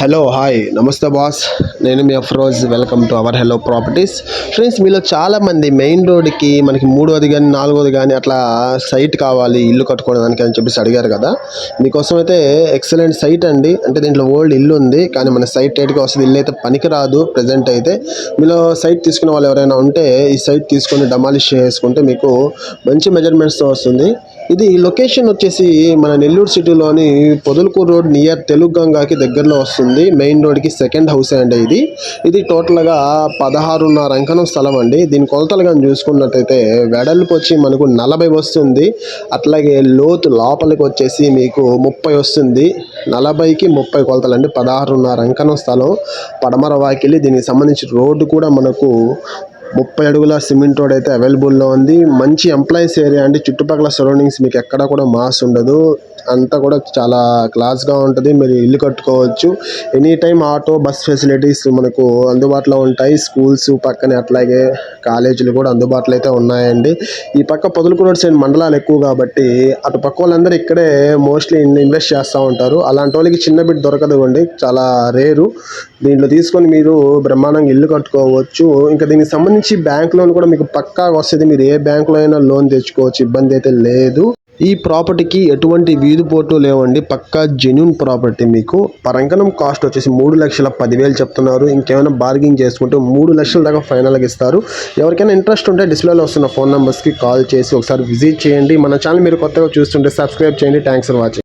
Hello hi నమస్తే boss, నేను మీ Afroz. Welcome to our hello properties. Friends, మీలో చాలామంది మెయిన్ రోడ్కి మనకి మూడోది కానీ నాలుగోది కానీ అట్లా సైట్ కావాలి ఇల్లు కట్టుకోవడానికి అని చెప్పేసి అడిగారు కదా. మీకోసం అయితే ఎక్సలెంట్ సైట్ అండి. అంటే దీంట్లో ఓల్డ్ ఇల్లు ఉంది, కానీ మన సైట్ రేట్గా వస్తుంది. ఇల్లు అయితే పనికిరాదు ప్రజెంట్ అయితే. మీలో సైట్ తీసుకునే వాళ్ళు ఎవరైనా ఉంటే ఈ సైట్ తీసుకొని డమాలిష్ చేసుకుంటే మీకు మంచి మెజర్మెంట్స్తో వస్తుంది. ఇది లొకేషన్ వచ్చేసి మన నెల్లూరు సిటీలోని పొదలకూరు రోడ్ నియర్ తెలుగు గంగాకి దగ్గరలో వస్తుంది. మెయిన్ రోడ్కి సెకండ్ హౌస్ అండి ఇది టోటల్గా 16.5 అంకణం స్థలం అండి. దీని కొలతలు కానీ చూసుకున్నట్టయితే వెడల్పు వచ్చి మనకు 40 వస్తుంది. అట్లాగే లోతు లోపలికి వచ్చేసి మీకు 30 వస్తుంది. 40కి 30 కొలతలు అండి. 16.5 అంకణం స్థలం, పడమర వాకిలి. దీనికి సంబంధించి రోడ్డు కూడా మనకు 30 అడుగుల సిమెంట్ రోడ్ అయితే అవైలబుల్లో ఉంది. మంచి ఎంప్లాయీస్ ఏరియా అండి. చుట్టుపక్కల సరౌండింగ్స్ మీకు ఎక్కడ కూడా మాస్ ఉండదు, అంతా కూడా చాలా క్లాస్గా ఉంటుంది. మీరు ఇల్లు కట్టుకోవచ్చు. Any time auto bus facilities మనకు అందుబాటులో ఉంటాయి. స్కూల్స్ పక్కనే, అట్లాగే కాలేజీలు కూడా అందుబాటులో అయితే ఉన్నాయండి. ఈ పక్క పొదలకూరు రోడ్ సైడ్ మండలాలు ఎక్కువ కాబట్టి అటు పక్క వాళ్ళందరూ ఇక్కడే మోస్ట్లీ ఇన్వెస్ట్ చేస్తూ ఉంటారు. అలాంటి వాళ్ళకి చిన్న బిట్ దొరకదు అండి, చాలా రేరు. దీంట్లో తీసుకొని మీరు బ్రహ్మాండంగా ఇల్లు కట్టుకోవచ్చు. ఇంకా దీనికి సంబంధించి బ్యాంక్ లోన్ కూడా మీకు పక్కాగా వస్తుంది. మీరు ఏ బ్యాంకులో అయినా లోన్ తెచ్చుకోవచ్చు, ఇబ్బంది అయితే లేదు. ఈ ప్రాపర్టీకి ఎటువంటి వీధి పోటు లేవండి, పక్కా జెన్యూన్ ప్రాపర్టీ. మీకు పరంకణం కాస్ట్ వచ్చేసి 3,10,000 చెప్తున్నారు. ఇంకేమైనా బార్గింగ్ చేసుకుంటే 3 లక్షల దాకా ఫైనల్గా ఇస్తారు. ఎవరికైనా ఇంట్రెస్ట్ ఉంటే డిస్ప్లేలో వస్తున్న ఫోన్ నెంబర్స్కి కాల్ చేసి ఒకసారి విజిట్ చేయండి. మన ఛానల్ మీరు కొత్తగా చూస్తుంటే సబ్స్క్రైబ్ చేయండి. Thanks for watching.